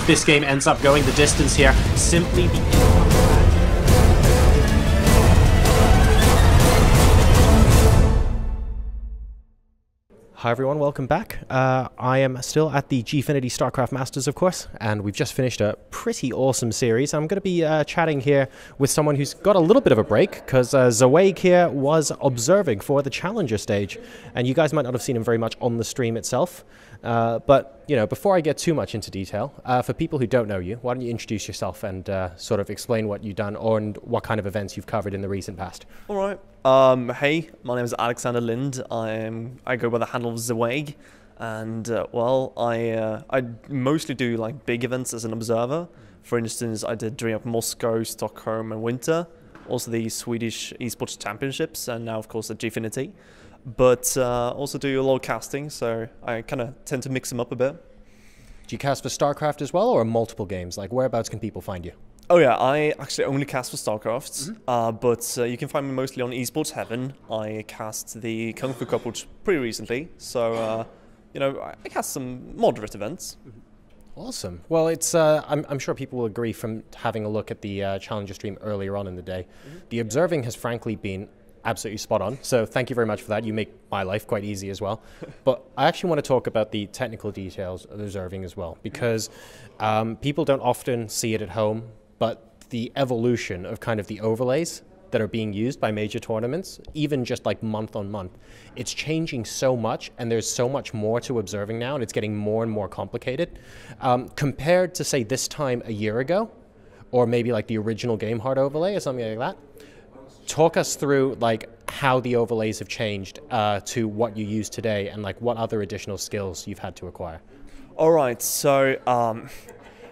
this game ends up going the distance here simply because... Hi everyone, welcome back. I am still at the Gfinity StarCraft Masters, of course, and we've just finished a pretty awesome series. I'm going to be chatting here with someone who's got a little bit of a break, because Zeweig here was observing for the Challenger stage, and you guys might not have seen him very much on the stream itself. But, you know, before I get too much into detail, for people who don't know you, why don't you introduce yourself and sort of explain what you've done and what kind of events you've covered in the recent past. All right. Hey, my name is Alexander Lind. I go by the handle of Zeweig, and well, I mostly do like big events as an observer. For instance, I did DreamHack Moscow, Stockholm, and Winter. Also the Swedish Esports Championships, and now of course the Gfinity. But also do a lot of casting, so I kind of tend to mix them up a bit. Do you cast for StarCraft as well, or multiple games? Like, whereabouts can people find you? Oh yeah, I actually only cast for StarCraft, but you can find me mostly on Esports Heaven. I cast the Kung Fu Cup pretty recently, so you know, I cast some moderate events. Awesome. Well, it's I'm sure people will agree from having a look at the Challenger stream earlier on in the day. The observing has frankly been absolutely spot on, so thank you very much for that. You make my life quite easy as well. But I actually want to talk about the technical details of observing as well, because people don't often see it at home, but the evolution of kind of the overlays that are being used by major tournaments, even just like month on month, it's changing so much, and there's so much more to observing now, and it's getting more and more complicated. Compared to, say, this time a year ago, or maybe like the original Game Hard overlay or something like that, talk us through like how the overlays have changed to what you use today, and like what other additional skills you've had to acquire. All right, so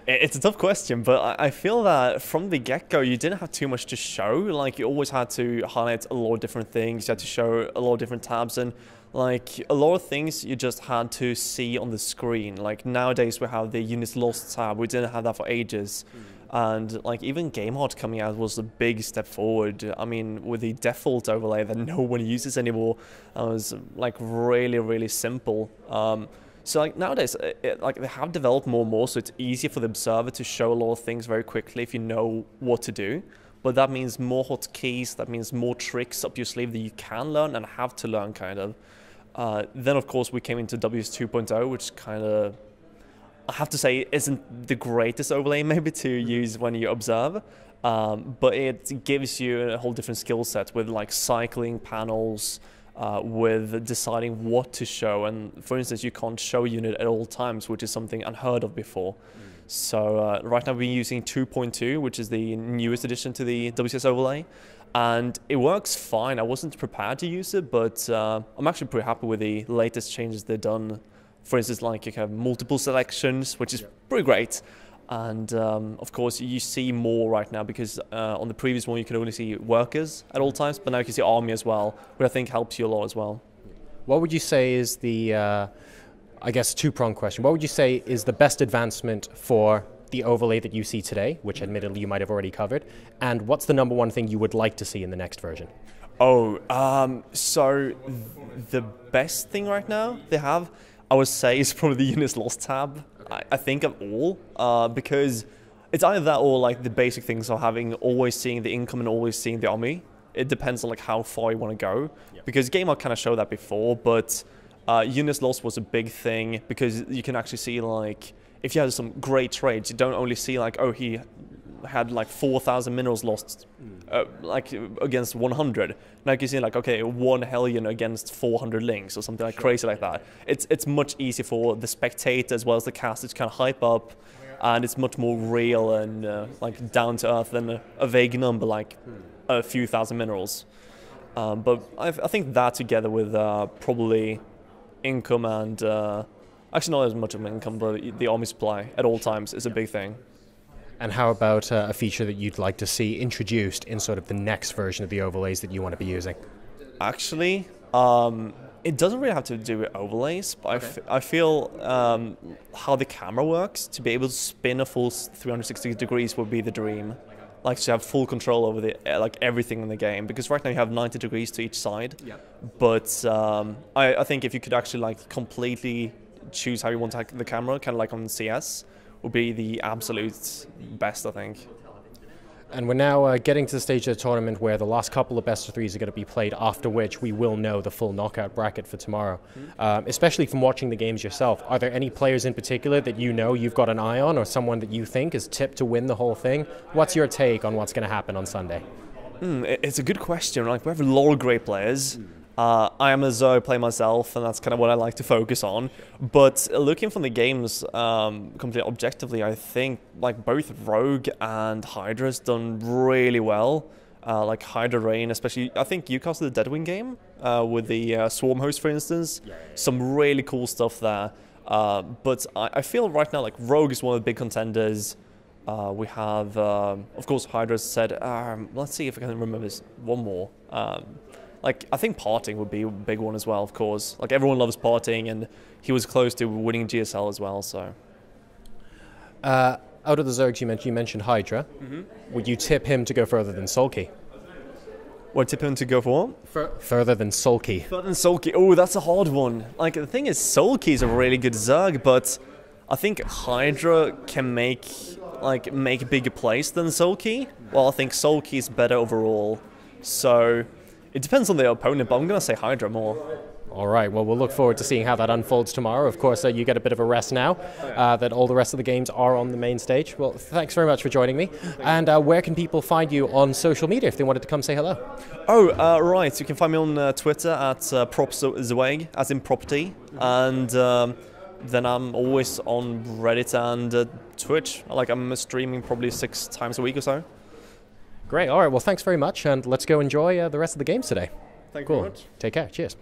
it's a tough question, but I feel that from the get-go, you didn't have too much to show. Like, you always had to highlight a lot of different things. You had to show a lot of different tabs, and like a lot of things you just had to see on the screen. Like nowadays we have the Units Lost tab. We didn't have that for ages. And like even Game Hard coming out was a big step forward. I mean, with the default overlay that no one uses anymore, that was like really, really simple. So like nowadays, like they have developed more and more, so it's easier for the observer to show a lot of things very quickly if you know what to do. But that means more hotkeys, that means more tricks up your sleeve that you can learn and have to learn, kind of. Then of course we came into WS 2.0, which kind of, I have to say, isn't the greatest overlay maybe to use when you observe, but it gives you a whole different skill set with like cycling panels, with deciding what to show. And for instance, you can't show a unit at all times, which is something unheard of before. So right now we're using 2.2, which is the newest addition to the WCS overlay, and it works fine. I wasn't prepared to use it, but I'm actually pretty happy with the latest changes they've done. For instance, like you have multiple selections, which is pretty great. And of course, you see more right now, because on the previous one, you could only see workers at all times, but now you can see army as well, which I think helps you a lot as well. What would you say is the, I guess, two-pronged question. What would you say is the best advancement for the overlay that you see today, which admittedly you might have already covered, and what's the number one thing you would like to see in the next version? Oh, so the best thing right now they have, I would say, is probably the Units Lost tab. I think of all, because it's either that or like the basic things of always seeing the income and always seeing the army. It depends on like how far you want to go, because Game Hard kind of showed that before, but Units Lost was a big thing, because you can actually see like if you have some great trades, you don't only see like, oh, he had like 4,000 minerals lost like against 100. Now you can see like, okay, 1 Hellion against 400 links or something like crazy like that. It's much easier for the spectator as well as the caster to kind of hype up, and it's much more real and like down to earth than a vague number like a few thousand minerals. But I think that together with probably income and actually not as much of an income, but the army supply at all times is a big thing. And how about a feature that you'd like to see introduced in sort of the next version of the overlays that you want to be using? Actually, it doesn't really have to do with overlays, but I feel how the camera works, to be able to spin a full 360 degrees would be the dream. Like to have full control over the like everything in the game, because right now you have 90 degrees to each side. But I think if you could actually like completely choose how you want the camera, kind of like on CS, would be the absolute best, I think. And we're now getting to the stage of the tournament where the last couple of best of threes are going to be played, after which we will know the full knockout bracket for tomorrow. Especially from watching the games yourself, are there any players in particular that you know you've got an eye on, or someone that you think is tipped to win the whole thing? What's your take on what's going to happen on Sunday? It's a good question. Like, we have a lot of great players. I am a Zoe player myself, and that's kind of what I like to focus on. But looking from the games completely objectively, I think like both Rogue and Hydra's done really well. Like Hydra Rain, especially, I think you casted the Deadwing game with the Swarm host, for instance. Some really cool stuff there. But I feel right now like Rogue is one of the big contenders. We have, of course, Hydra said, let's see if I can remember this one more. Like, I think Parting would be a big one as well, of course. Like, everyone loves Parting, and he was close to winning GSL as well, so. Out of the Zergs you mentioned Hydra. Would you tip him to go further than Sulky? Would tip him to go for what? Further than Sulky. Further than Sulky. Oh, that's a hard one. Like, the thing is, Sulky's a really good Zerg, but I think Hydra can make a bigger place than Sulky. Well, I think Sulky's better overall, so it depends on the opponent, but I'm going to say Hydra more. All right, well, we'll look forward to seeing how that unfolds tomorrow. Of course, you get a bit of a rest now that all the rest of the games are on the main stage. Well, thanks very much for joining me. And where can people find you on social media if they wanted to come say hello? Oh, right. You can find me on Twitter at propZweig, as in property. And then I'm always on Reddit and Twitch. Like, I'm streaming probably 6 times a week or so. Great. All right. Well, thanks very much. And let's go enjoy the rest of the games today. Thank you very much. Take care. Cheers.